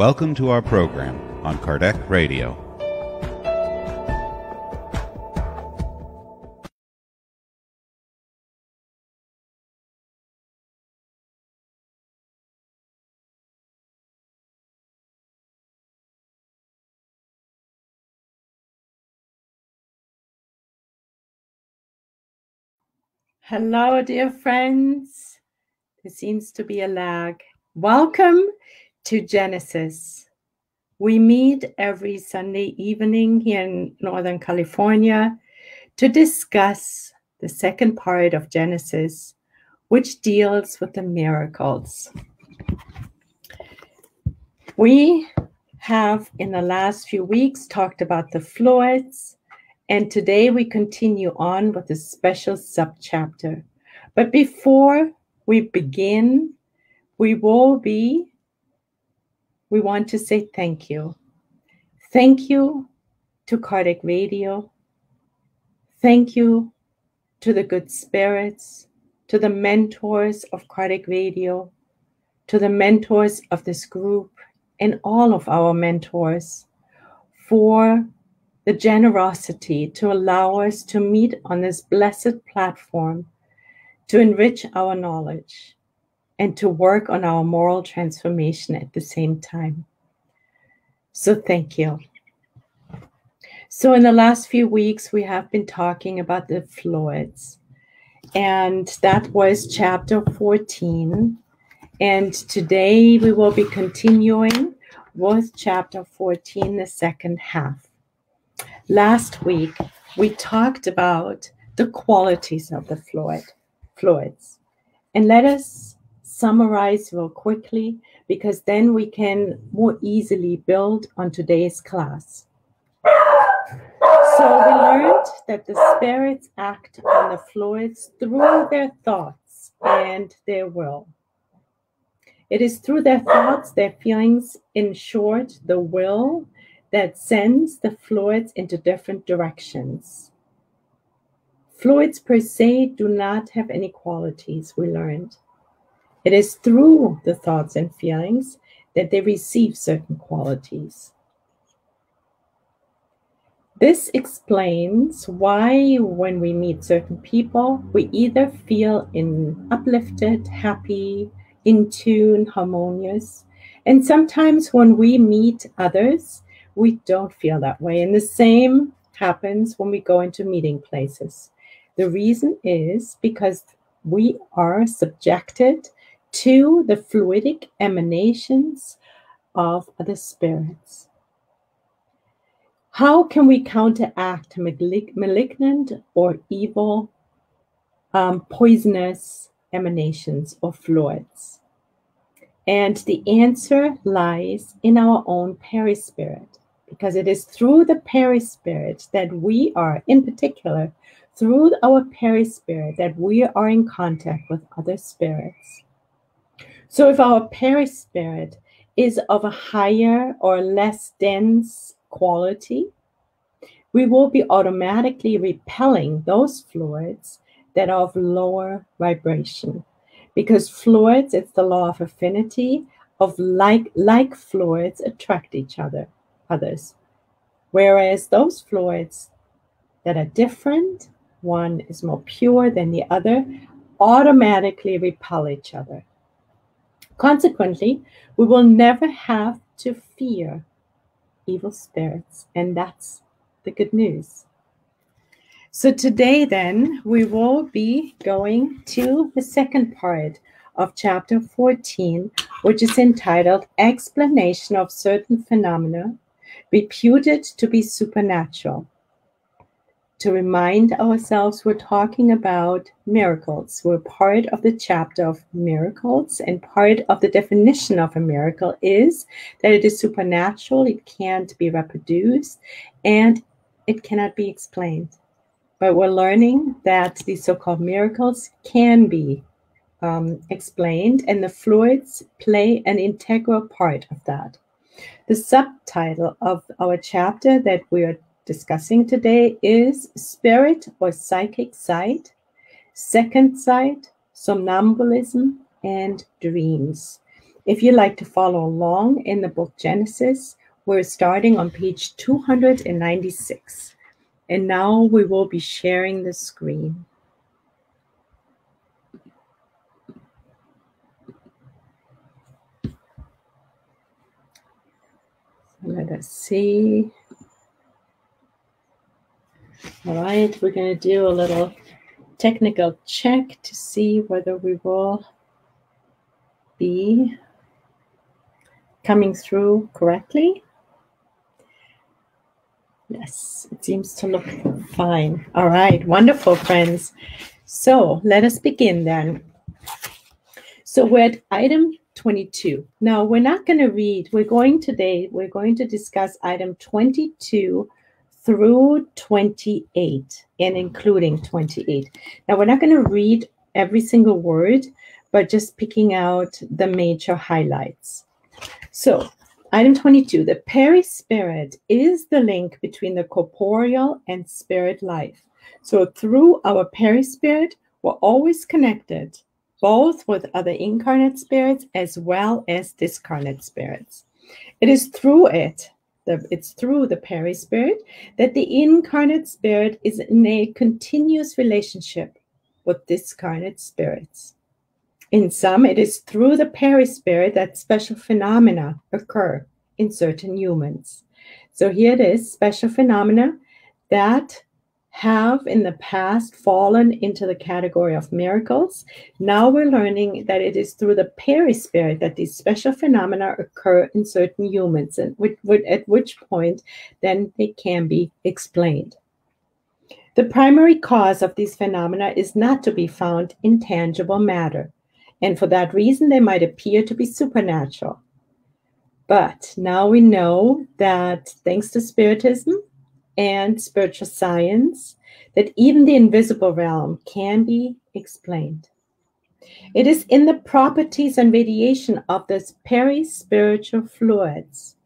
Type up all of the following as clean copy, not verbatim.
Welcome to our program on Kardec Radio. Hello, dear friends. There seems to be a lag. Welcome to Genesis. We meet every Sunday evening here in Northern California to discuss the second part of Genesis, which deals with the miracles. We have, in the last few weeks, talked about the fluids, and today we continue on with a special subchapter. But before we begin, we want to say thank you. Thank you to Kardec Radio. Thank you to the good spirits, to the mentors of Kardec Radio, to the mentors of this group, and all of our mentors for the generosity to allow us to meet on this blessed platform to enrich our knowledge and to work on our moral transformation at the same time. So thank you. So in the last few weeks, we have been talking about the fluids, and that was chapter 14. And today we will be continuing with chapter 14, the second half. Last week, we talked about the qualities of the fluids. And let us summarize real quickly, because then we can more easily build on today's class. So we learned that the spirits act on the fluids through their thoughts and their will. It is through their thoughts, their feelings, in short, the will, that sends the fluids into different directions. Fluids per se do not have any qualities, we learned. It is through the thoughts and feelings that they receive certain qualities. This explains why when we meet certain people, we either feel uplifted, happy, in tune, harmonious, and sometimes when we meet others, we don't feel that way. And the same happens when we go into meeting places. The reason is because we are subjected to the fluidic emanations of the spirits. How can we counteract malignant or evil, poisonous emanations or fluids? And the answer lies in our own perispirit, because it is through the perispirit that we are, in particular, through our perispirit, that we are in contact with other spirits. So if our perispirit is of a higher or less dense quality, we will be automatically repelling those fluids that are of lower vibration. Because fluids, it's the law of affinity, of like fluids attract others. Whereas those fluids that are different, one is more pure than the other, automatically repel each other. Consequently, we will never have to fear evil spirits, and that's the good news. So today then, we will be going to the second part of chapter 14, which is entitled Explanation of Certain Phenomena Reputed to be Supernatural. To remind ourselves, we're talking about miracles. We're part of the chapter of miracles, and part of the definition of a miracle is that it is supernatural, it can't be reproduced, and it cannot be explained. But we're learning that these so-called miracles can be explained, and the fluids play an integral part of that. The subtitle of our chapter that we are discussing today is Spirit or Psychic Sight, Second Sight, Somnambulism, and Dreams. If you'd like to follow along in the book Genesis, we're starting on page 296. And now we will be sharing the screen. Let us see. All right, we're going to do a little technical check to see whether we will be coming through correctly. Yes, it seems to look fine. All right, wonderful, friends. So let us begin then. So we're at item 22. Now, we're not going to read. We're going to discuss item 22 through 28 and including 28. Now, we're not going to read every single word, but just picking out the major highlights. So, item 22, the perispirit is the link between the corporeal and spirit life. So, through our perispirit, we're always connected, both with other incarnate spirits as well as discarnate spirits. It is through it's through the perispirit that the incarnate spirit is in a continuous relationship with discarnate spirits. In some, it is through the perispirit that special phenomena occur in certain humans. So here it is, special phenomena that have in the past fallen into the category of miracles. Now we're learning that it is through the perispirit that these special phenomena occur in certain humans, and at which point then they can be explained. The primary cause of these phenomena is not to be found in tangible matter, and for that reason they might appear to be supernatural. But now we know that thanks to Spiritism and spiritual science, that even the invisible realm can be explained. It is in the properties and radiation of this perispiritual fluids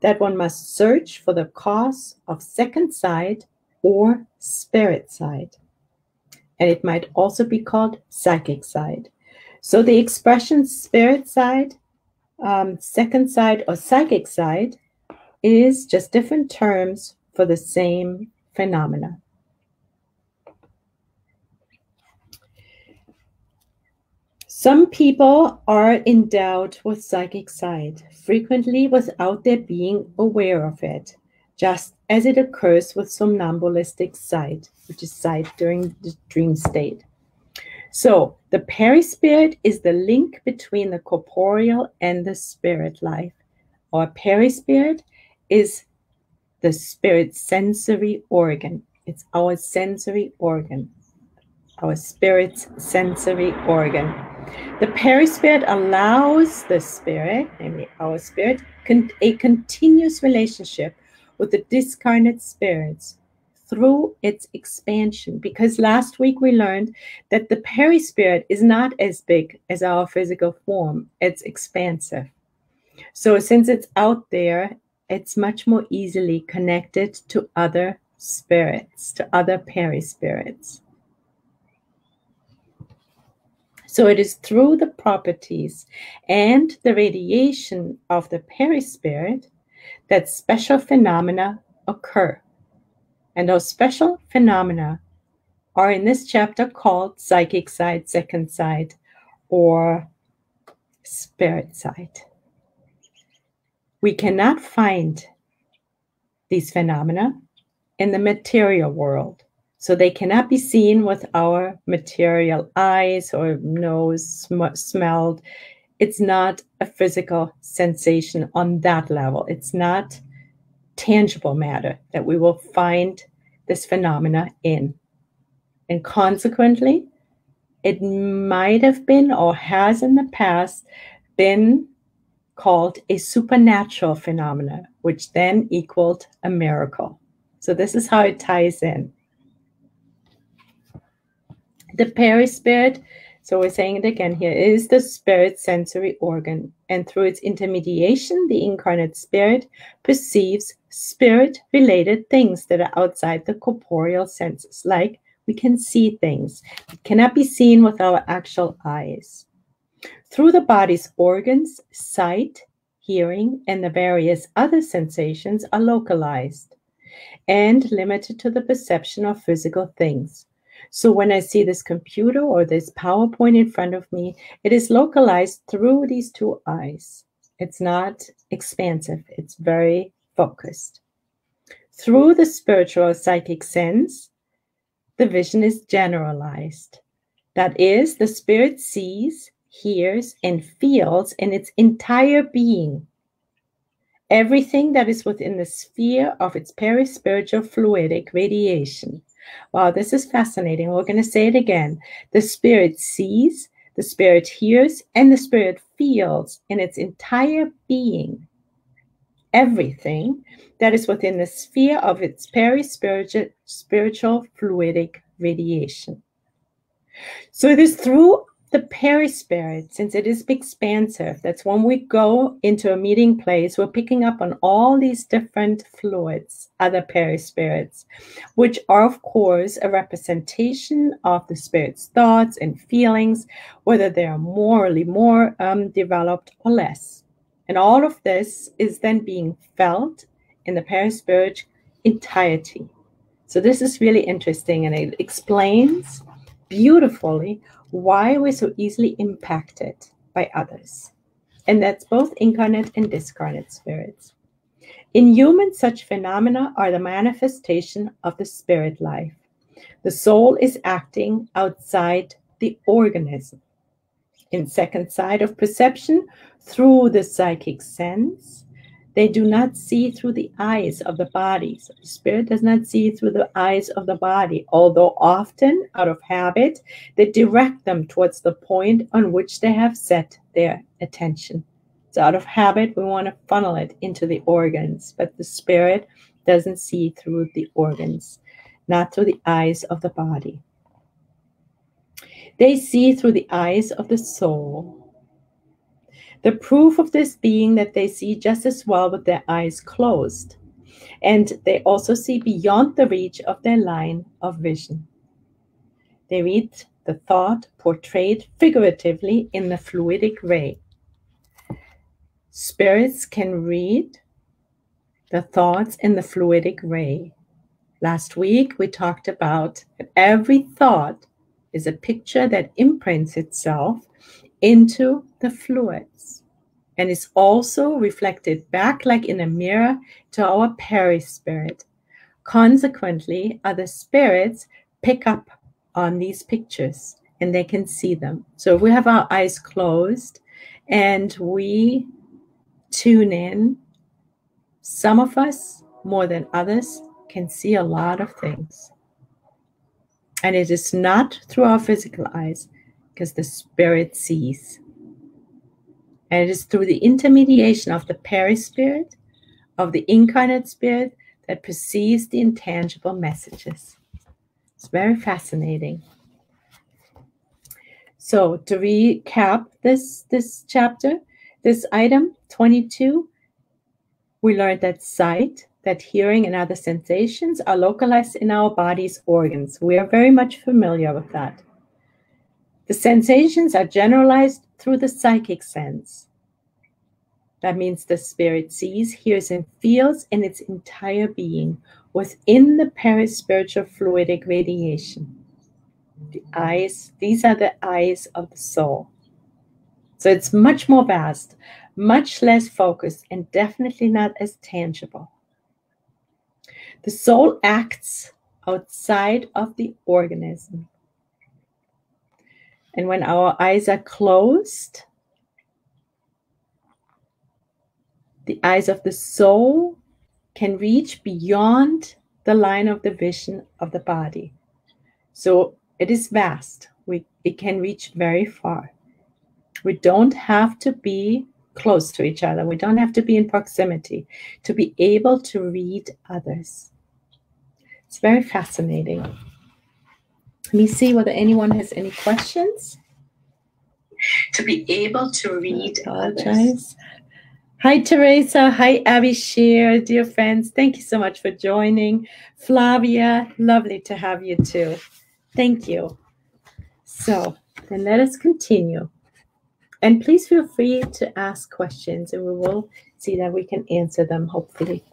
that one must search for the cause of second sight or spirit side. And it might also be called psychic side. So the expression spirit side, second side, or psychic side is just different terms for the same phenomena. Some people are endowed with psychic sight, frequently without their being aware of it, just as it occurs with somnambulistic sight, which is sight during the dream state. So the perispirit is the link between the corporeal and the spirit life. Our perispirit is the spirit's sensory organ. It's our sensory organ, our spirit's sensory organ. The perispirit allows the spirit, namely our spirit, a continuous relationship with the discarnate spirits through its expansion. Because last week we learned that the perispirit is not as big as our physical form. It's expansive. So since it's out there, it's much more easily connected to other spirits, to other perispirits. So it is through the properties and the radiation of the perispirit that special phenomena occur. And those special phenomena are in this chapter called psychic side, second side, or spirit side. We cannot find these phenomena in the material world. So they cannot be seen with our material eyes or nose, smelled. It's not a physical sensation on that level. It's not tangible matter that we will find this phenomena in. And consequently, it might have been or has in the past been called a supernatural phenomena, which then equaled a miracle. So this is how it ties in. The perispirit, so we're saying it again here, is the spirit's sensory organ, and through its intermediation, the incarnate spirit perceives spirit-related things that are outside the corporeal senses, like we can see things. It cannot be seen with our actual eyes. Through the body's organs, sight, hearing, and the various other sensations are localized and limited to the perception of physical things. So when I see this computer or this PowerPoint in front of me, it is localized through these two eyes. It's not expansive, it's very focused. Through the spiritual or psychic sense, the vision is generalized. That is, the spirit sees, hears, and feels in its entire being everything that is within the sphere of its perispiritual fluidic radiation. Wow, this is fascinating. We're going to say it again. The spirit sees, the spirit hears, and the spirit feels in its entire being everything that is within the sphere of its perispiritual fluidic radiation. So it is through the perispirit, since it is expansive, that's when we go into a meeting place, we're picking up on all these different fluids, other perispirits, which are, of course, a representation of the spirit's thoughts and feelings, whether they are morally more developed or less. And all of this is then being felt in the perispirit entirety. So this is really interesting, and it explains beautifully why we're so easily impacted by others. And that's both incarnate and discarnate spirits. In humans, such phenomena are the manifestation of the spirit life. The soul is acting outside the organism. In second side of perception, through the psychic sense, they do not see through the eyes of the body. So the spirit does not see through the eyes of the body, although often, out of habit, they direct them towards the point on which they have set their attention. So out of habit, we want to funnel it into the organs, but the spirit doesn't see through the organs, not through the eyes of the body. They see through the eyes of the soul. The proof of this being that they see just as well with their eyes closed, and they also see beyond the reach of their line of vision. They read the thought portrayed figuratively in the fluidic ray. Spirits can read the thoughts in the fluidic ray. Last week, we talked about that every thought is a picture that imprints itself into the fluids and is also reflected back like in a mirror to our perispirit. Consequently, other spirits pick up on these pictures and they can see them. So if we have our eyes closed and we tune in, some of us, more than others, can see a lot of things. And it is not through our physical eyes, because the spirit sees. And it is through the intermediation of the perispirit, of the incarnate spirit, that perceives the intangible messages. It's very fascinating. So to recap this chapter, this item 22, we learned that sight, that hearing, and other sensations are localized in our body's organs. We are very much familiar with that. The sensations are generalized through the psychic sense. That means the spirit sees, hears, and feels in its entire being within the perispiritual fluidic radiation. The eyes, these are the eyes of the soul. So it's much more vast, much less focused, and definitely not as tangible. The soul acts outside of the organism. And when our eyes are closed, the eyes of the soul can reach beyond the line of the vision of the body. So it is vast. It can reach very far. We don't have to be close to each other. We don't have to be in proximity to be able to read others. It's very fascinating. Let me see whether anyone has any questions. To be able to read others. Hi, Teresa. Hi, Abhishir, dear friends. Thank you so much for joining. Flavia, lovely to have you too. Thank you. So then let us continue. And please feel free to ask questions, and we will see that we can answer them, hopefully.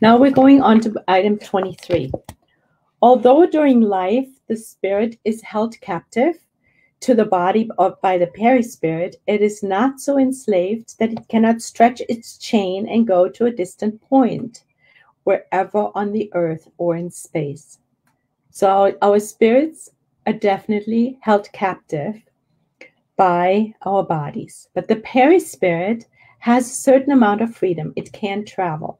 Now we're going on to item 23. Although during life the spirit is held captive to the body by the perispirit, it is not so enslaved that it cannot stretch its chain and go to a distant point, wherever on the earth or in space. So our spirits are definitely held captive by our bodies, but the perispirit has a certain amount of freedom. It can travel.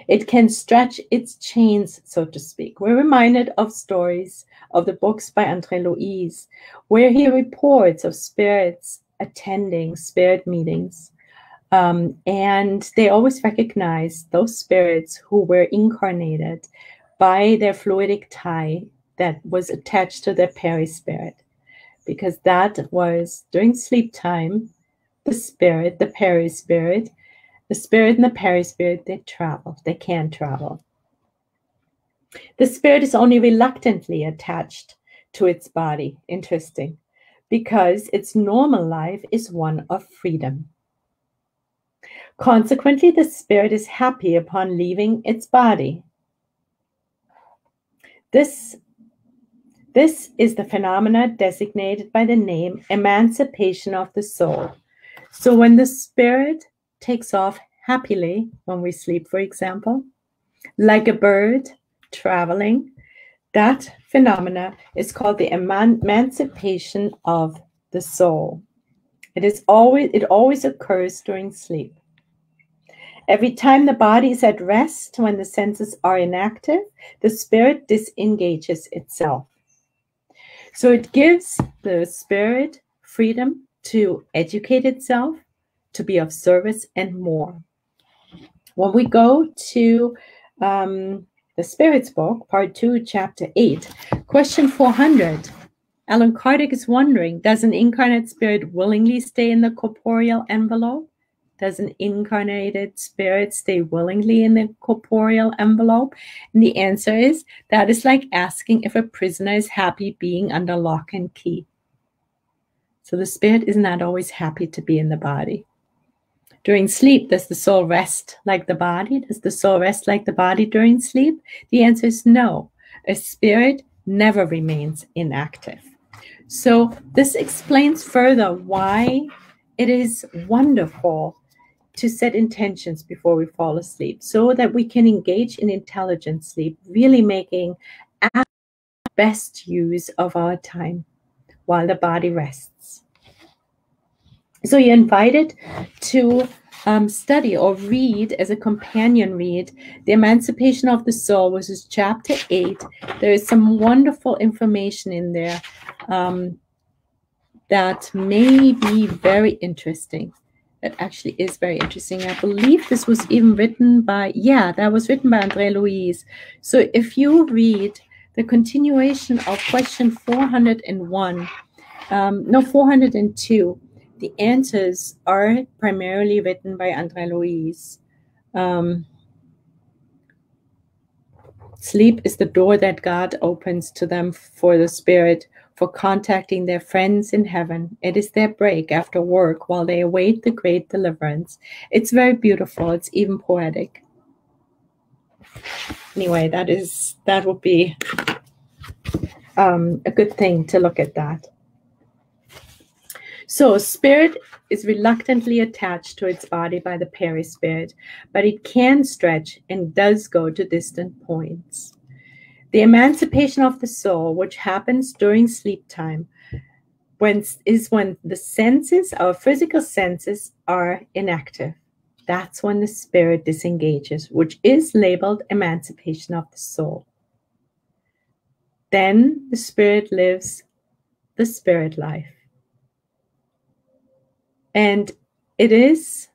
It can stretch its chains, so to speak. We're reminded of stories of the books by André Louise, where he reports of spirits attending spirit meetings. And they always recognize those spirits who were incarnated by their fluidic tie that was attached to their perispirit, because that was during sleep time, the spirit, the perispirit, the spirit and the perispirit, they travel. They can travel. The spirit is only reluctantly attached to its body. Interesting. Because its normal life is one of freedom. Consequently, the spirit is happy upon leaving its body. This is the phenomena designated by the name emancipation of the soul. So when the spirit takes off happily when we sleep, for example, like a bird traveling, that phenomena is called the emancipation of the soul. It always occurs during sleep. Every time the body is at rest, when the senses are inactive, the spirit disengages itself. So it gives the spirit freedom to educate itself, to be of service, and more. When we go to the Spirit's Book, Part 2, Chapter 8, question 400, Allan Kardec is wondering, does an incarnate spirit willingly stay in the corporeal envelope? Does an incarnated spirit stay willingly in the corporeal envelope? And the answer is, that is like asking if a prisoner is happy being under lock and key. So the spirit is not always happy to be in the body. During sleep, does the soul rest like the body? Does the soul rest like the body during sleep? The answer is no. A spirit never remains inactive. So this explains further why it is wonderful to set intentions before we fall asleep, so that we can engage in intelligent sleep, really making best use of our time while the body rests. So you're invited to study or read as a companion read The Emancipation of the Soul, which is chapter 8. There is some wonderful information in there that may be very interesting. That actually is very interesting. I believe this was even written by, that was written by André Louise. So if you read the continuation of question 402, the answers are primarily written by André Louise. Sleep is the door that God opens to them for the spirit, for contacting their friends in heaven. It is their break after work while they await the great deliverance. It's very beautiful. It's even poetic. Anyway, that would be a good thing to look at that. So spirit is reluctantly attached to its body by the perispirit, but it can stretch and does go to distant points. The emancipation of the soul, which happens during sleep time, is when the senses, our physical senses, are inactive. That's when the spirit disengages, which is labeled emancipation of the soul. Then the spirit lives the spirit life. And it is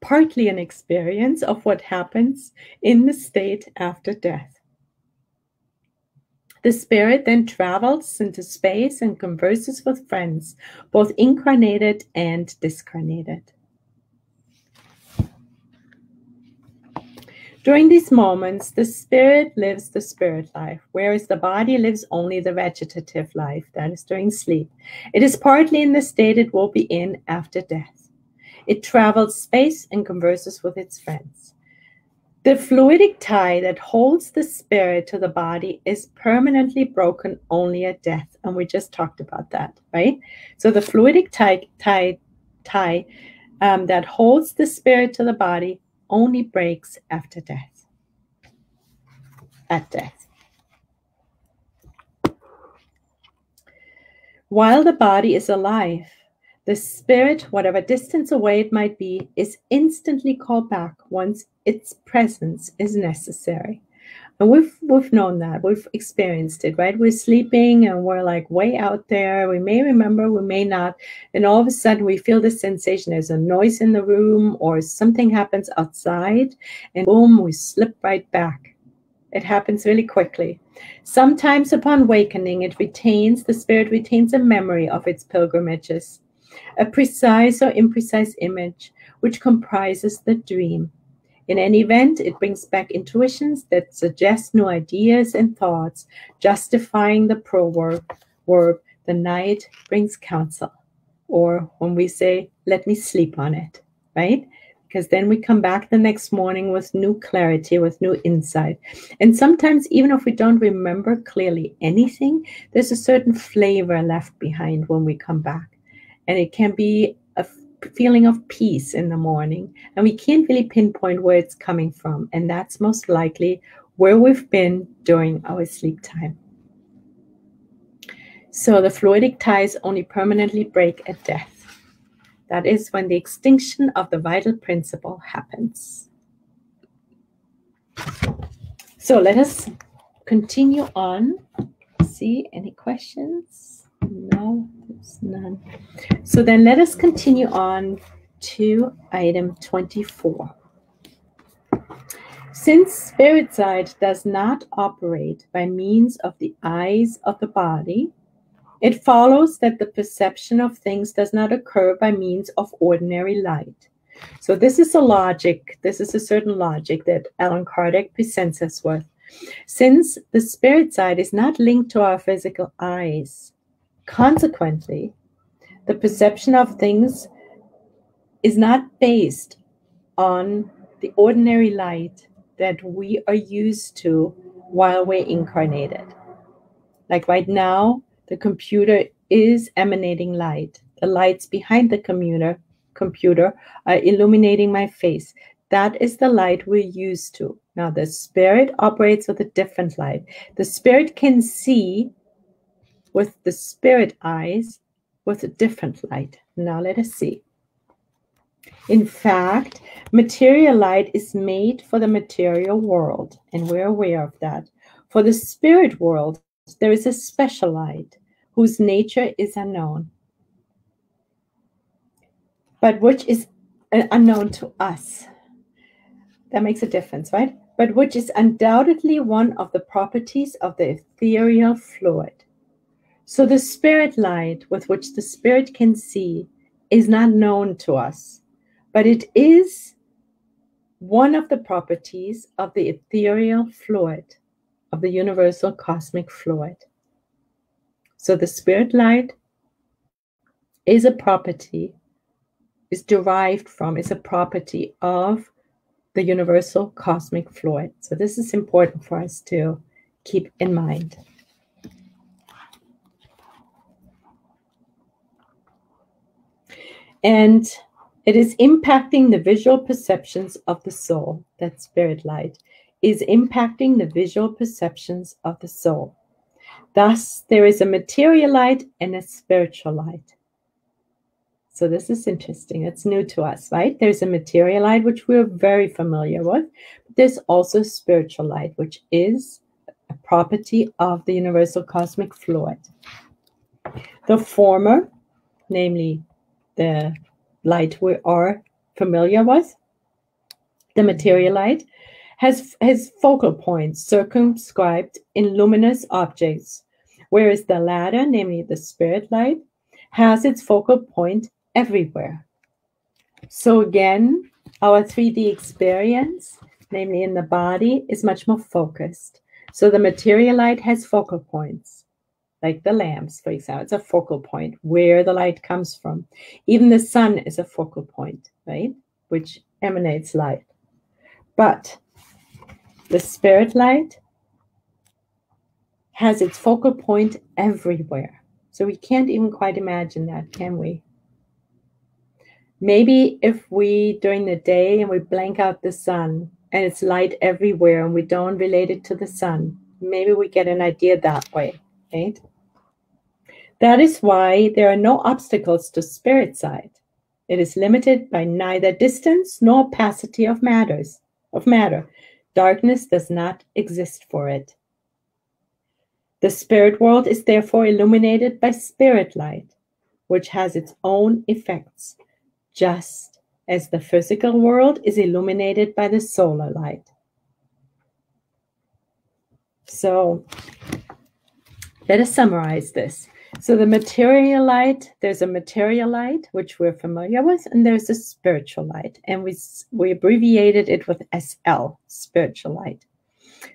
partly an experience of what happens in the state after death. The spirit then travels into space and converses with friends, both incarnated and discarnated. During these moments, the spirit lives the spirit life, whereas the body lives only the vegetative life, that is during sleep. It is partly in the state it will be in after death. It travels space and converses with its friends. The fluidic tie that holds the spirit to the body is permanently broken only at death, and we just talked about that, right? So the fluidic tie that holds the spirit to the body only breaks after death. At death. While the body is alive, the spirit, whatever distance away it might be, is instantly called back once its presence is necessary. And we've known that. We've experienced it, right? We're sleeping and we're like way out there. We may remember, we may not. And all of a sudden we feel this sensation. There's a noise in the room or something happens outside and boom, we slip right back. It happens really quickly. Sometimes upon awakening, the spirit retains a memory of its pilgrimages, a precise or imprecise image which comprises the dream. In any event, it brings back intuitions that suggest new ideas and thoughts, justifying the proverb, the night brings counsel. Or when we say, let me sleep on it, right? Because then we come back the next morning with new clarity, with new insight. And sometimes, even if we don't remember clearly anything, there's a certain flavor left behind when we come back. And it can be a feeling of peace in the morning. And we can't really pinpoint where it's coming from. And that's most likely where we've been during our sleep time. So the fluidic ties only permanently break at death. That is when the extinction of the vital principle happens. So let us continue on. See, any questions? No, there's none. So then let us continue on to item 24. Since spirit side does not operate by means of the eyes of the body, it follows that the perception of things does not occur by means of ordinary light. So this is a certain logic that Allan Kardec presents us with. Since the spirit side is not linked to our physical eyes, consequently, the perception of things is not based on the ordinary light that we are used to while we're incarnated. Like right now, the computer is emanating light. The lights behind the computer are illuminating my face. That is the light we're used to. Now, the spirit operates with a different light. The spirit can see with the spirit eyes with a different light. Now, let us see. In fact, material light is made for the material world, and we're aware of that. For the spirit world, there is a special light whose nature is unknown, but which is unknown to us. That makes a difference, right? But which is undoubtedly one of the properties of the ethereal fluid. So the spirit light with which the spirit can see is not known to us, but it is one of the properties of the ethereal fluid, of the universal cosmic fluid. So the spirit light is a property, is a property of the universal cosmic fluid. So this is important for us to keep in mind. And it is impacting the visual perceptions of the soul. That spirit light is impacting the visual perceptions of the soul. Thus, there is a material light and a spiritual light. So this is interesting. It's new to us, right? There's a material light, which we're very familiar with. But there's also spiritual light, which is a property of the universal cosmic fluid. The former, namely the light we are familiar with, the material light, has focal points circumscribed in luminous objects, whereas the latter, namely the spirit light, has its focal point everywhere. So again, our 3D experience namely in the body, is much more focused. So the material light has focal points, like the lamps, for example. It's a focal point where the light comes from. Even the sun is a focal point, right, which emanates light. But the spirit light has its focal point everywhere. So we can't even quite imagine that, can we? Maybe if we, during the day, and we blank out the sun, and it's light everywhere, and we don't relate it to the sun, maybe we get an idea that way, right? That is why there are no obstacles to spirit sight. It is limited by neither distance nor opacity of matter. Darkness does not exist for it. The spirit world is therefore illuminated by spirit light, which has its own effects, just as the physical world is illuminated by the solar light. So let us summarize this. So the material light, there's a material light, which we're familiar with, and there's a spiritual light. And we abbreviated it with SL, spiritual light.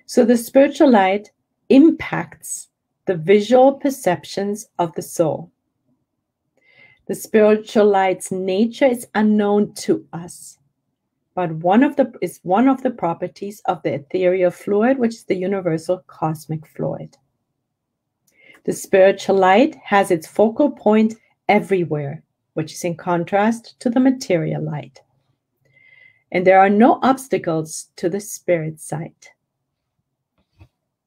So the spiritual light impacts the visual perceptions of the soul. The spiritual light's nature is unknown to us, but one of the properties of the ethereal fluid, which is the universal cosmic fluid. The spiritual light has its focal point everywhere, which is in contrast to the material light. And there are no obstacles to the spirit sight.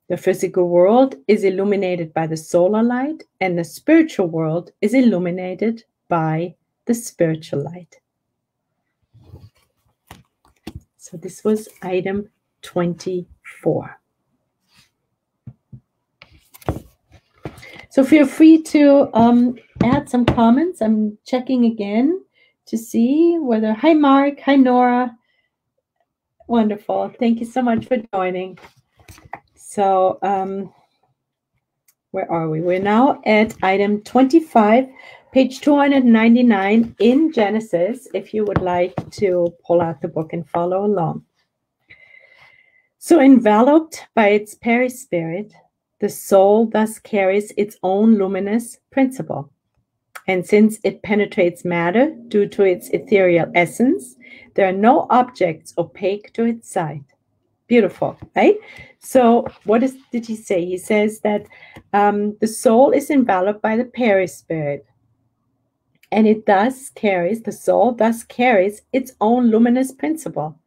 The physical world is illuminated by the solar light, and the spiritual world is illuminated by the spiritual light. So this was item 24. So feel free to add some comments. I'm checking again to see whether, hi Mark, hi Nora. Wonderful. Thank you so much for joining. So where are we? We're now at item 25, page 299 in Genesis, if you would like to pull out the book and follow along. So enveloped by its perispirit, the soul thus carries its own luminous principle. And since it penetrates matter due to its ethereal essence, there are no objects opaque to its sight. Beautiful, right? So what did he say? He says that the soul is enveloped by the perispirit. And the soul thus carries its own luminous principle.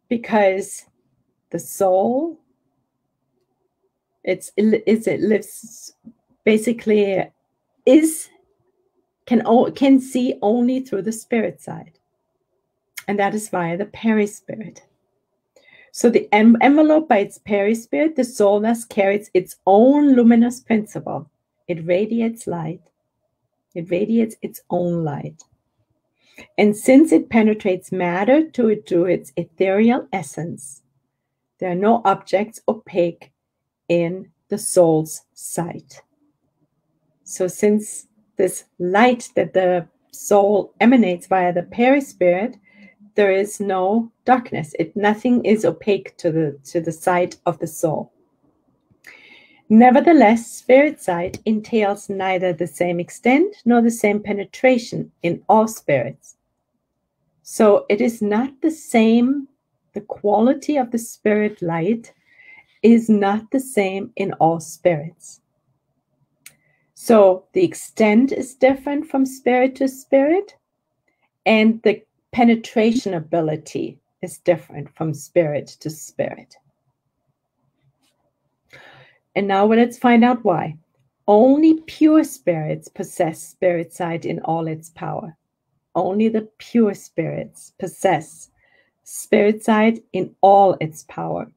Because the soul, it lives basically can see only through the spirit side, and that is via the perispirit. So the envelope by its perispirit, the soul thus carries its own luminous principle. It radiates light. It radiates its own light. And since it penetrates matter to its ethereal essence, there are no objects opaque in the soul's sight. So since this light that the soul emanates via the perispirit, there is no darkness. Nothing is opaque to the sight of the soul. Nevertheless, spirit sight entails neither the same extent nor the same penetration in all spirits. So it is not the same. The quality of the spirit light is not the same in all spirits. So the extent is different from spirit to spirit, and the penetration ability is different from spirit to spirit. And now let's find out why. Only pure spirits possess spirit sight in all its power. Only the pure spirits possess spirit sight in all its power.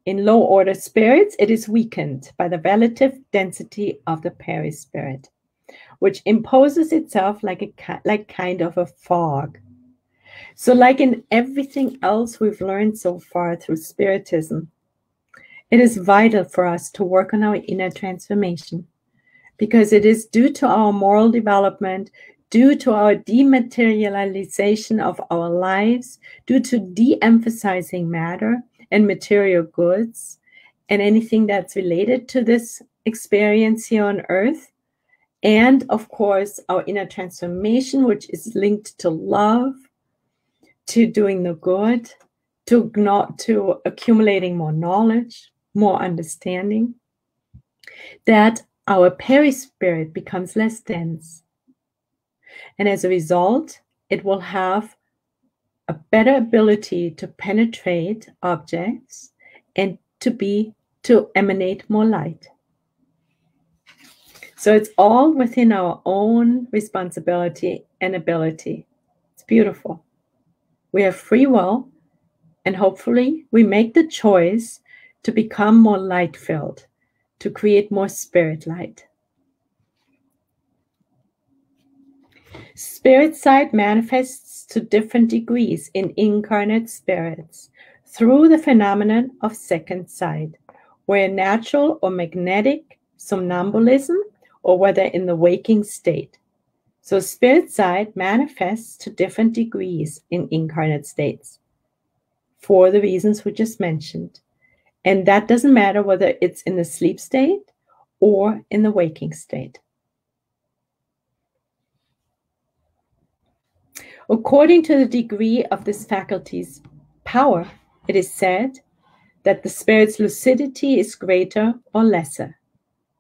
In low-order spirits, it is weakened by the relative density of the perispirit, which imposes itself like kind of a fog. So like in everything else we've learned so far through Spiritism, it is vital for us to work on our inner transformation, because it is due to our moral development, due to our dematerialization of our lives, due to de-emphasizing matter and material goods and anything that's related to this experience here on earth. And of course, our inner transformation, which is linked to love, to doing the good, to accumulating more knowledge, more understanding, that our perispirit becomes less dense. And as a result, it will have a better ability to penetrate objects and to emanate more light. So it's all within our own responsibility and ability. It's beautiful. We have free will, and hopefully we make the choice to become more light-filled, to create more spirit light. Spirit side manifests to different degrees in incarnate spirits through the phenomenon of second sight, where natural or magnetic somnambulism, or whether in the waking state. So spirit side manifests to different degrees in incarnate states for the reasons we just mentioned. And that doesn't matter whether it's in the sleep state or in the waking state. According to the degree of this faculty's power, it is said that the spirit's lucidity is greater or lesser.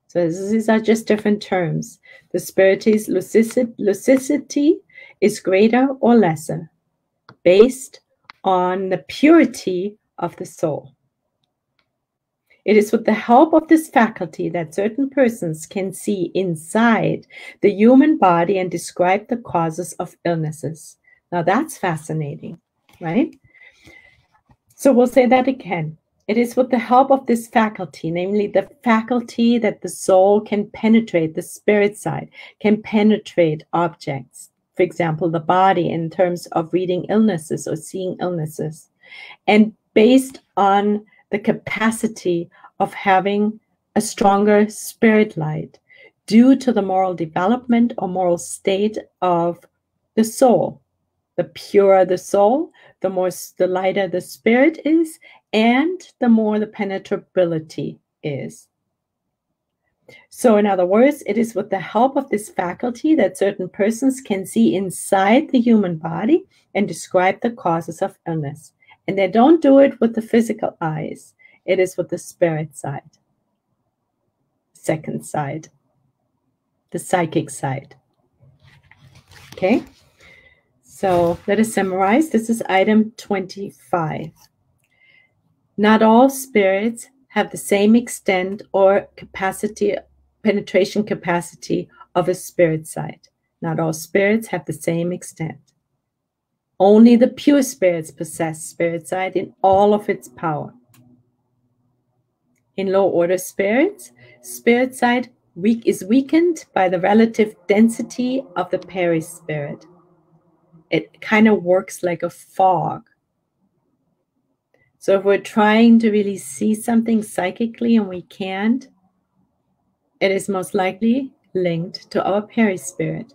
So these are just different terms. The spirit's lucidity is greater or lesser based on the purity of the soul. It is with the help of this faculty that certain persons can see inside the human body and describe the causes of illnesses. Now that's fascinating, right? So we'll say that again. It is with the help of this faculty, namely the faculty that the soul can penetrate, the spirit side, can penetrate objects. For example, the body in terms of reading illnesses or seeing illnesses. And based on the capacity of having a stronger spirit light due to the moral development or moral state of the soul. The purer the soul, the lighter the spirit is, and the more the penetrability is. So in other words, it is with the help of this faculty that certain persons can see inside the human body and describe the causes of illness. And they don't do it with the physical eyes. It is with the spirit side, second side, the psychic side. Okay? So let us summarize. This is item 25. Not all spirits have the same extent or capacity, penetration capacity of a spirit side. Not all spirits have the same extent. Only the pure spirits possess spirit side in all of its power. In low order spirits, spirit side is weakened by the relative density of the perispirit. It kind of works like a fog. So if we're trying to really see something psychically and we can't, it is most likely linked to our perispirit.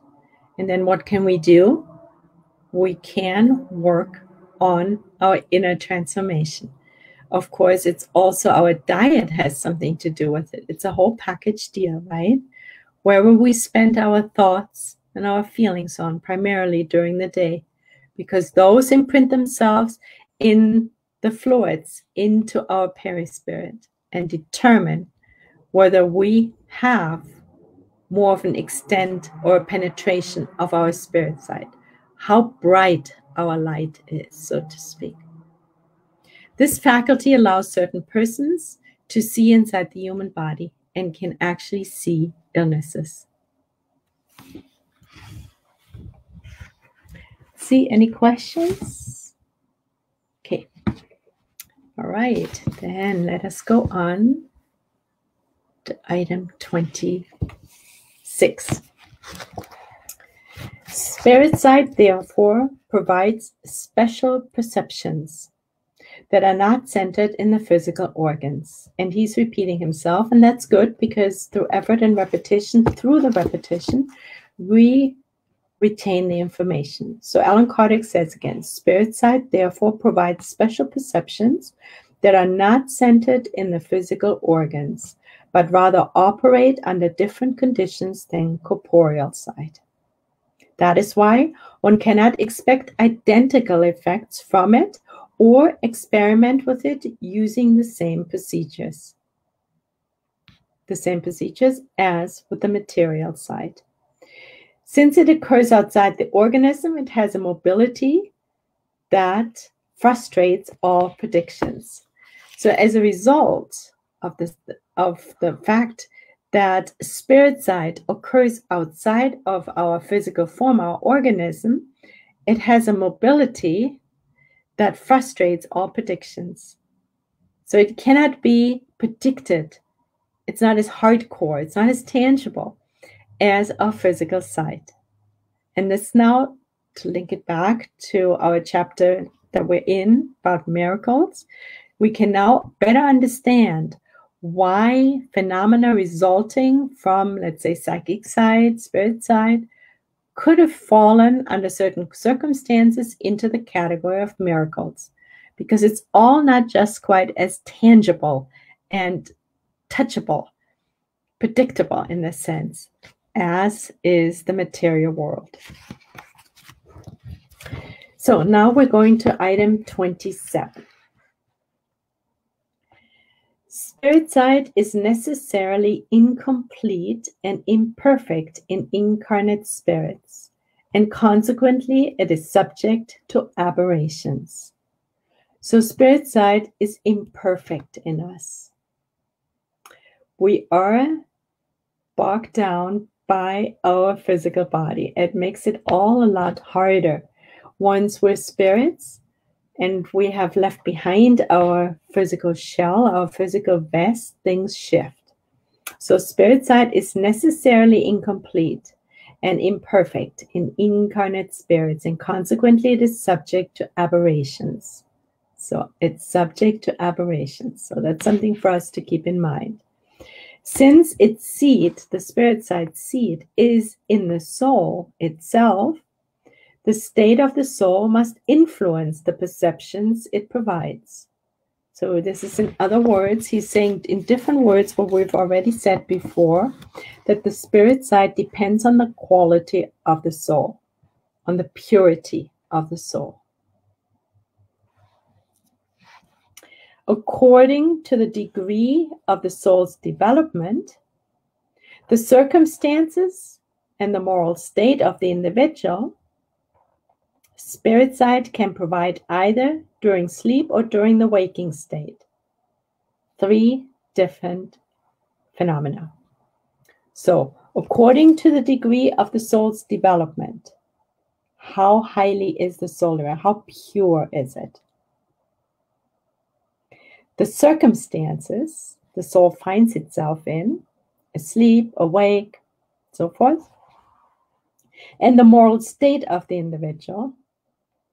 And then what can we do? We can work on our inner transformation. Of course, it's also our diet has something to do with it. It's a whole package deal, right? Wherever we spend our thoughts and our feelings on primarily during the day, because those imprint themselves in the fluids into our perispirit and determine whether we have more of an extent or a penetration of our spirit side, how bright our light is, so to speak. This faculty allows certain persons to see inside the human body and can actually see illnesses. See, any questions? Okay. All right, then let us go on to item 26. Spirit side, therefore, provides special perceptions that are not centered in the physical organs. And he's repeating himself, and that's good because through effort and repetition, we retain the information. So Alan Kardec says again, spirit side therefore provides special perceptions that are not centered in the physical organs, but rather operate under different conditions than corporeal side. That is why one cannot expect identical effects from it or experiment with it using the same procedures. The same procedures as with the material side. Since it occurs outside the organism, it has a mobility that frustrates all predictions. So as a result of the fact that spirit side occurs outside of our physical form, our organism, it has a mobility that frustrates all predictions. So it cannot be predicted. It's not as hardcore, it's not as tangible as our physical side. And this now, to link it back to our chapter that we're in about miracles, we can now better understand why phenomena resulting from, let's say, psychic side, spirit side, could have fallen under certain circumstances into the category of miracles. Because it's all not just quite as tangible and touchable, predictable in this sense, as is the material world. So now we're going to item 27. Spirit side is necessarily incomplete and imperfect in incarnate spirits, and consequently it is subject to aberrations. So spirit side is imperfect in us. We are bogged down by our physical body. It makes it all a lot harder. Once we're spirits and we have left behind our physical shell, our physical vest, things shift. So spirit side is necessarily incomplete and imperfect in incarnate spirits, and consequently it is subject to aberrations. So it's subject to aberrations. So that's something for us to keep in mind. Since its seat, the spirit side seat, is in the soul itself, the state of the soul must influence the perceptions it provides. So this is, in other words, he's saying in different words what we've already said before, that the spirit side depends on the quality of the soul, on the purity of the soul. According to the degree of the soul's development, the circumstances and the moral state of the individual, spirit side can provide either during sleep or during the waking state. 3 different phenomena. So, according to the degree of the soul's development, how highly is the soul, or how pure is it? The circumstances the soul finds itself in, asleep, awake, so forth, and the moral state of the individual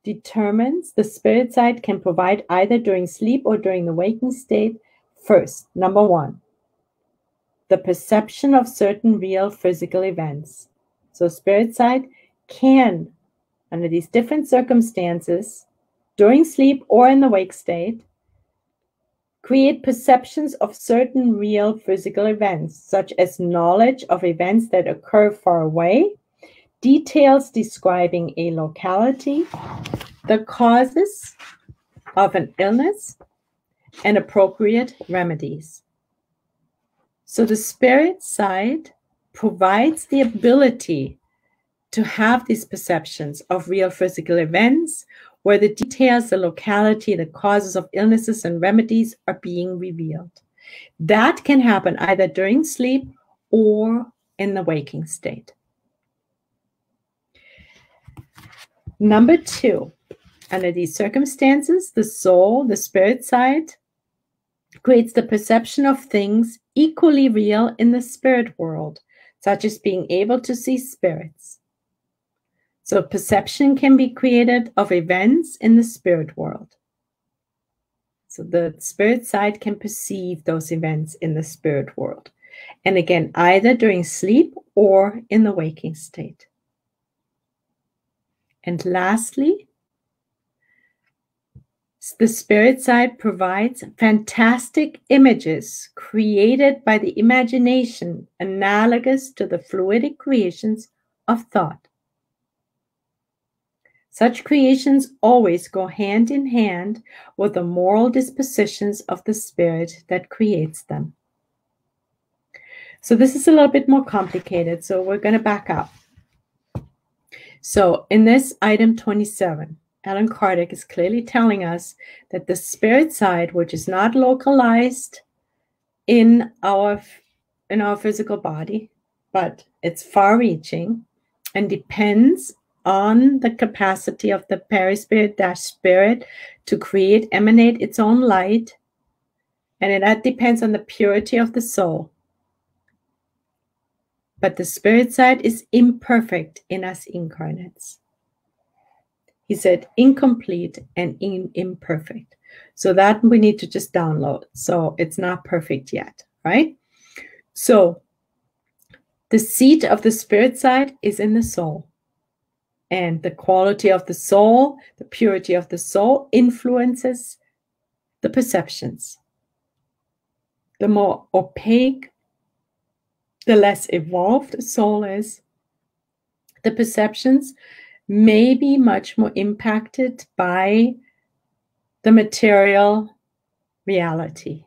determines the spirit side can provide either during sleep or during the waking state. First, number 1, the perception of certain real physical events. So spirit side can, under these different circumstances, during sleep or in the wake state, create perceptions of certain real physical events, such as knowledge of events that occur far away, details describing a locality, the causes of an illness, and appropriate remedies. So the spirit side provides the ability to have these perceptions of real physical events where the details, the locality, the causes of illnesses and remedies are being revealed. That can happen either during sleep or in the waking state. Number 2, under these circumstances, the soul, the spirit side, creates the perception of things equally real in the spirit world, such as being able to see spirits. So perception can be created of events in the spirit world. So the spirit side can perceive those events in the spirit world. And again, either during sleep or in the waking state. And lastly, the spirit side provides fantastic images created by the imagination, analogous to the fluidic creations of thought. Such creations always go hand in hand with the moral dispositions of the spirit that creates them. So this is a little bit more complicated, so we're going to back up. So in this item 27, Allan Kardec is clearly telling us that the spirit side, which is not localized in our physical body, but it's far-reaching and depends on the capacity of the perispirit-spirit to create, emanate its own light, and that depends on the purity of the soul. But the spirit side is imperfect in us incarnates. He said incomplete and imperfect. So that we need to just download. So it's not perfect yet, right? So the seat of the spirit side is in the soul. And the quality of the soul, the purity of the soul influences the perceptions. The more opaque, the less evolved a soul is, the perceptions may be much more impacted by the material reality.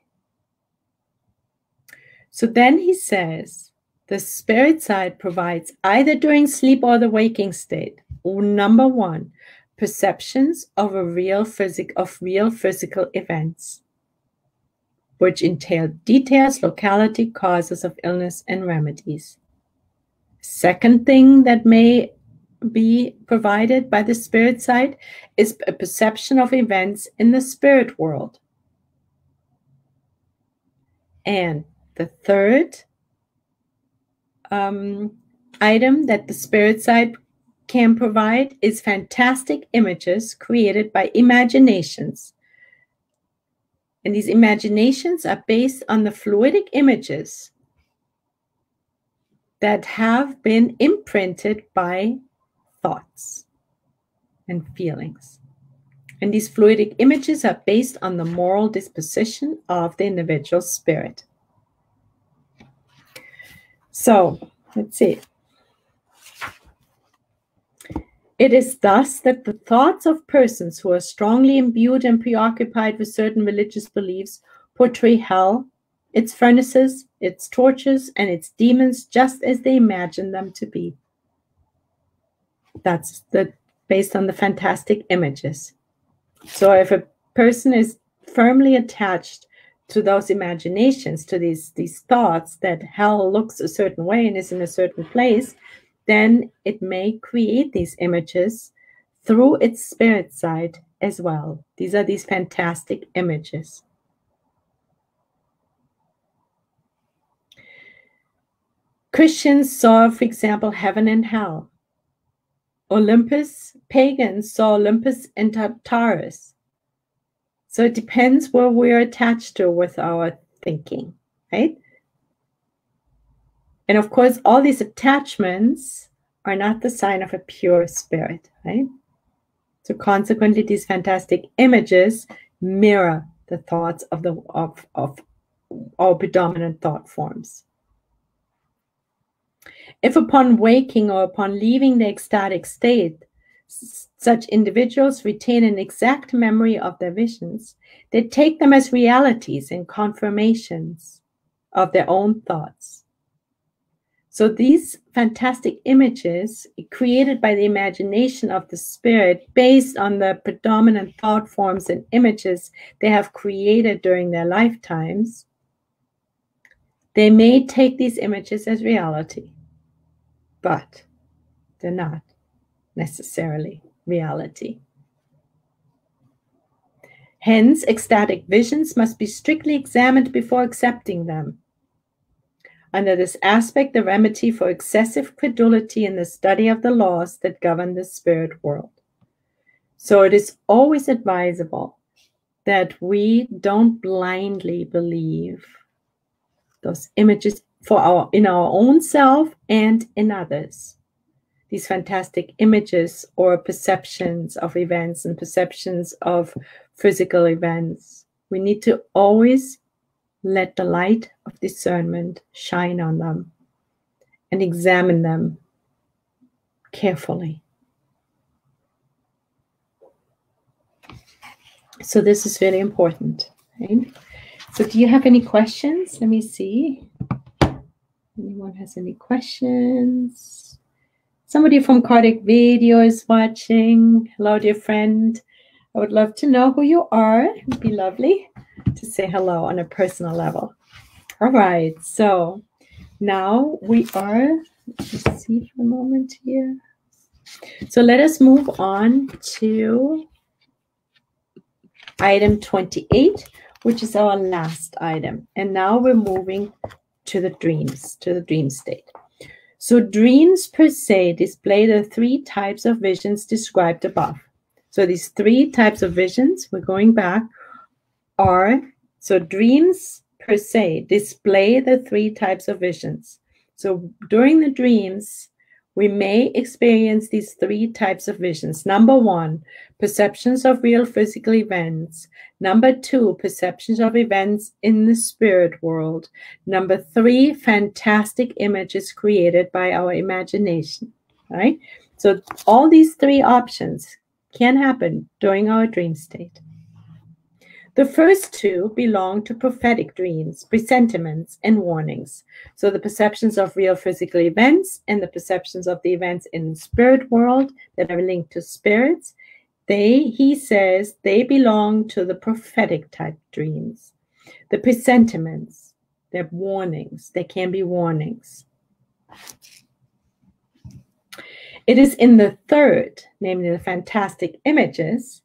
So then he says, the spirit side provides either during sleep or the waking state, number one, perceptions of real physical events, which entail details, locality, causes of illness, and remedies. Second thing that may be provided by the spirit side is a perception of events in the spirit world. And the third item that the spirit side can provide is fantastic images created by imaginations. And these imaginations are based on the fluidic images that have been imprinted by thoughts and feelings. And these fluidic images are based on the moral disposition of the individual spirit. So, let's see. It is thus that the thoughts of persons who are strongly imbued and preoccupied with certain religious beliefs portray hell, its furnaces, its tortures, and its demons just as they imagine them to be. That's based on the fantastic images. So if a person is firmly attached to those imaginations, to these thoughts that hell looks a certain way and is in a certain place, then it may create these images through its spirit side as well. These are these fantastic images. Christians saw, for example, heaven and hell. Olympus, pagans saw Olympus and Tartarus. So it depends where we're attached to with our thinking, right? And of course, all these attachments are not the sign of a pure spirit, right? So consequently, these fantastic images mirror the thoughts of our predominant thought forms. If upon waking or upon leaving the ecstatic state, such individuals retain an exact memory of their visions, they take them as realities and confirmations of their own thoughts. So these fantastic images created by the imagination of the spirit, based on the predominant thought forms and images they have created during their lifetimes, they may take these images as reality, but they're not necessarily reality. Hence, ecstatic visions must be strictly examined before accepting them. Under this aspect, the remedy for excessive credulity in the study of the laws that govern the spirit world. So it is always advisable that we don't blindly believe those images in our own self and in others. these fantastic images or perceptions of events and perceptions of physical events, we need to always let the light of discernment shine on them and examine them carefully. So this is really important. Right? So do you have any questions? Let me see. Anyone has any questions? Somebody from Cardiac Video is watching. Hello, dear friend. I would love to know who you are. It would be lovely to say hello on a personal level. All right. So now we are, let's see for a moment here. So let us move on to item 28, which is our last item. And now we're moving to the dreams, to the dream state. So dreams per se display the three types of visions described above. So these three types of visions, we're going back, are, so dreams per se display the three types of visions. So during the dreams, we may experience these three types of visions. Number one, perceptions of real physical events. Number two, perceptions of events in the spirit world. Number three, fantastic images created by our imagination. Right? So all these three options can happen during our dream state. The first two belong to prophetic dreams, presentiments, and warnings. So the perceptions of real physical events and the perceptions of the events in the spirit world that are linked to spirits, he says, they belong to the prophetic type dreams. The presentiments, they're warnings. They can be warnings. It is in the third, namely the fantastic images,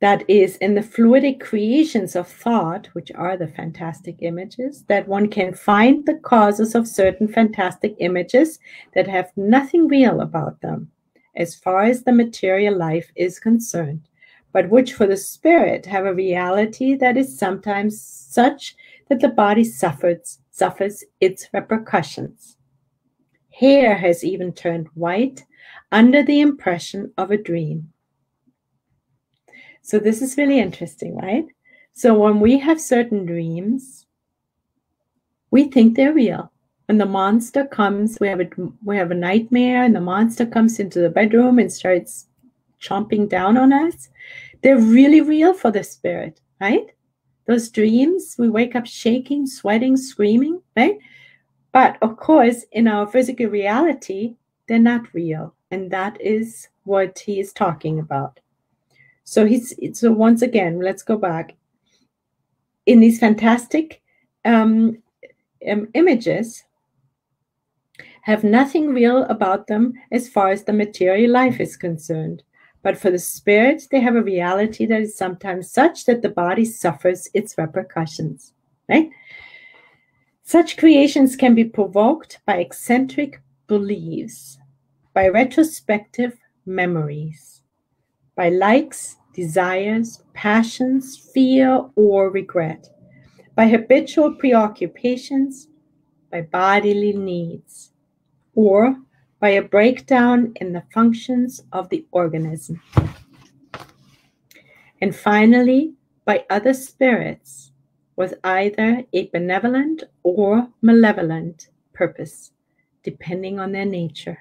that is in the fluidic creations of thought, which are the fantastic images, that one can find the causes of certain fantastic images that have nothing real about them, as far as the material life is concerned, but which for the spirit have a reality that is sometimes such that the body suffers its repercussions. Hair has even turned white under the impression of a dream. So this is really interesting, right? So when we have certain dreams, we think they're real. When the monster comes, we have a nightmare, and the monster comes into the bedroom and starts chomping down on us. They're really real for the spirit, right? Those dreams, we wake up shaking, sweating, screaming, right? But of course, in our physical reality, they're not real. And that is what he is talking about. So once again, let's go back. In these fantastic images, have nothing real about them as far as the material life is concerned. But for the spirit, they have a reality that is sometimes such that the body suffers its repercussions. Right? Such creations can be provoked by eccentric beliefs, by retrospective memories, by likes, desires, passions, fear, or regret, by habitual preoccupations, by bodily needs, or by a breakdown in the functions of the organism. And finally, by other spirits with either a benevolent or malevolent purpose, depending on their nature.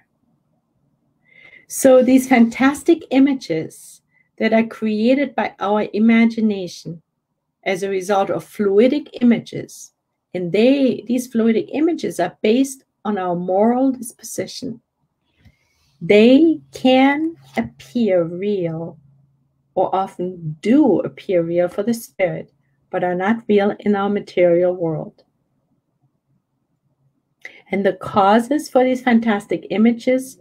So these fantastic images that are created by our imagination as a result of fluidic images, and these fluidic images are based on our moral disposition. They can appear real, or often do appear real for the spirit, but are not real in our material world. And the causes for these fantastic images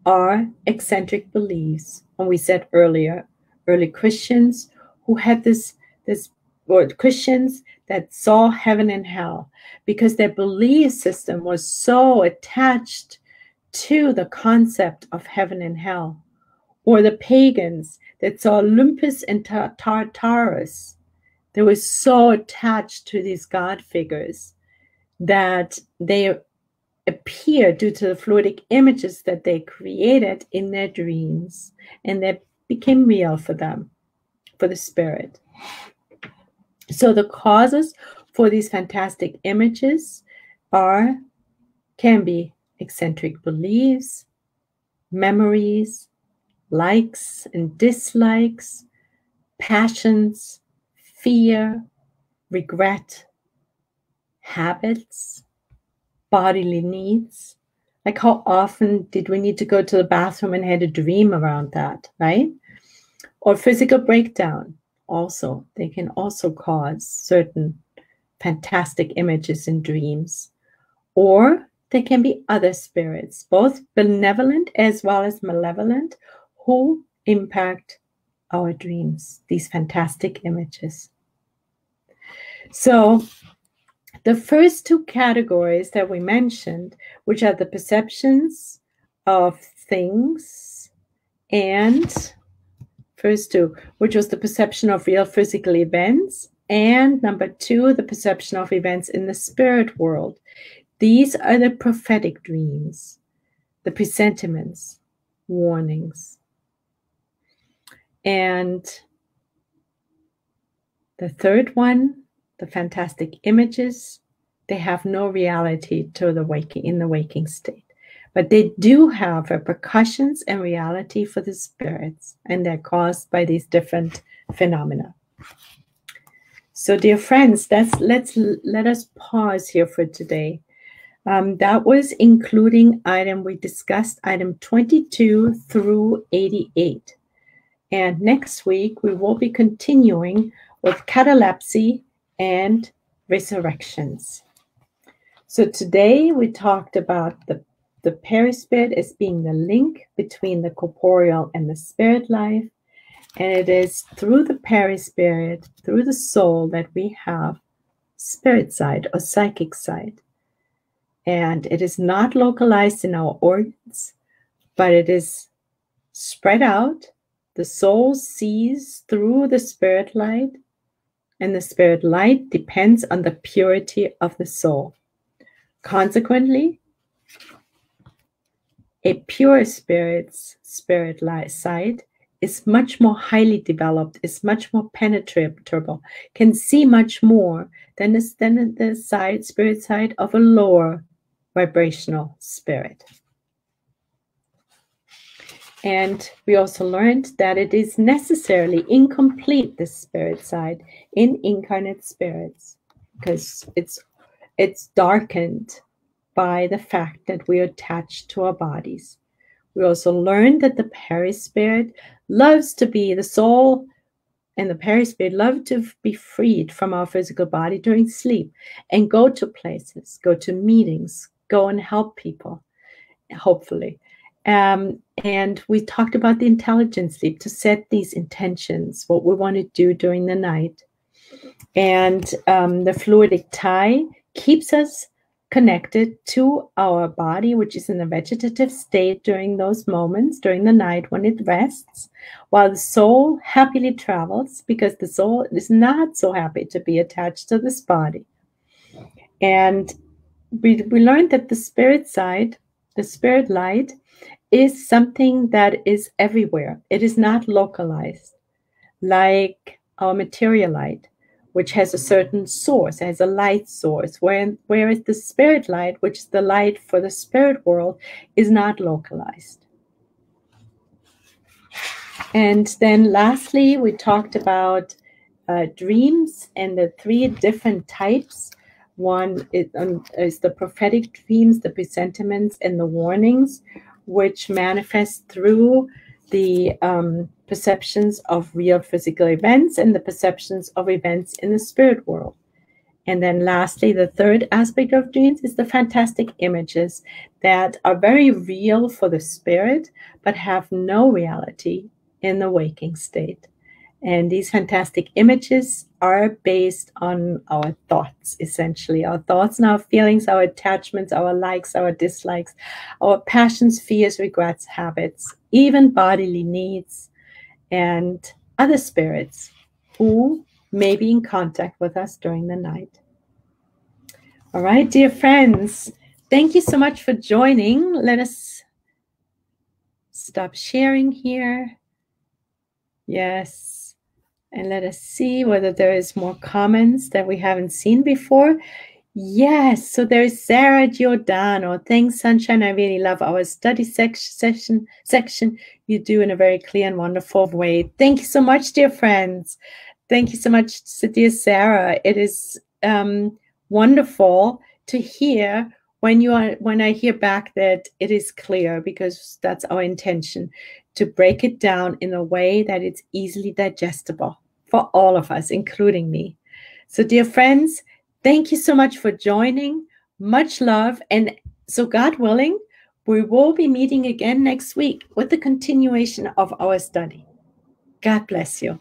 are eccentric beliefs. And we said earlier, early Christians who had Christians that saw heaven and hell because their belief system was so attached to the concept of heaven and hell. Or the pagans that saw Olympus and Tartarus. They were so attached to these god figures that they appear due to the fluidic images that they created in their dreams, and that became real for them, for the spirit. So the causes for these fantastic images can be eccentric beliefs, memories, likes and dislikes, passions, fear, regret, habits, bodily needs. Like, how often did we need to go to the bathroom and had a dream around that, right? Or physical breakdown. Also, they can also cause certain fantastic images in dreams. Or there can be other spirits, both benevolent as well as malevolent, who impact our dreams, these fantastic images. So the first two categories that we mentioned, which are the perceptions of things, and first two, which was the perception of real physical events, and number two, the perception of events in the spirit world. These are the prophetic dreams, the presentiments, warnings. And the third one, the fantastic images, they have no reality in the waking state. But they do have repercussions and reality for the spirits, and they're caused by these different phenomena. So, dear friends, let us pause here for today. That was including we discussed item 22 through 88. And next week, we will be continuing with catalepsy and resurrections. So today we talked about the perispirit as being the link between the corporeal and the spirit life. And it is through the perispirit, through the soul, that we have spirit side or psychic side. And it is not localized in our organs, but it is spread out. The soul sees through the spirit light, and the spirit light depends on the purity of the soul. Consequently, a pure spirit light side is much more highly developed, is much more penetrable, can see much more than the spirit side of a lower vibrational spirit. And we also learned that it is necessarily incomplete, the spirit side, in incarnate spirits, because it's darkened by the fact that we are attached to our bodies. We also learned that the perispirit loves to be, the soul and the perispirit love to be freed from our physical body during sleep and go to places, go to meetings, go and help people, hopefully. And we talked about the intelligence sleep, to set these intentions, what we want to do during the night. And the fluidic tie keeps us connected to our body, which is in a vegetative state during those moments, during the night when it rests, while the soul happily travels, because the soul is not so happy to be attached to this body. And we learned that the spirit side, the spirit light, is something that is everywhere. It is not localized, like our material light, which has a certain source, has a light source, whereas the spirit light, which is the light for the spirit world, is not localized. And then lastly, we talked about dreams and the three different types. One is the prophetic dreams, the presentiments, and the warnings, which manifest through the perceptions of real physical events and the perceptions of events in the spirit world. And then lastly, the third aspect of dreams is the fantastic images that are very real for the spirit, but have no reality in the waking state. And these fantastic images are based on our thoughts, essentially. Our thoughts and our feelings, our attachments, our likes, our dislikes, our passions, fears, regrets, habits, even bodily needs, and other spirits who may be in contact with us during the night. All right, dear friends, thank you so much for joining. Let us stop sharing here. Yes. And let us see whether there is more comments that we haven't seen before. Yes, so there's Sarah Giordano. Thanks, Sunshine. I really love our study section. You do in a very clear and wonderful way. Thank you so much, dear friends. Thank you so much, dear Sarah. It is wonderful to hear when I hear back that it is clear, because that's our intention, to break it down in a way that it's easily digestible for all of us, including me. So, dear friends, thank you so much for joining. Much love. And so, God willing, we will be meeting again next week with the continuation of our study. God bless you.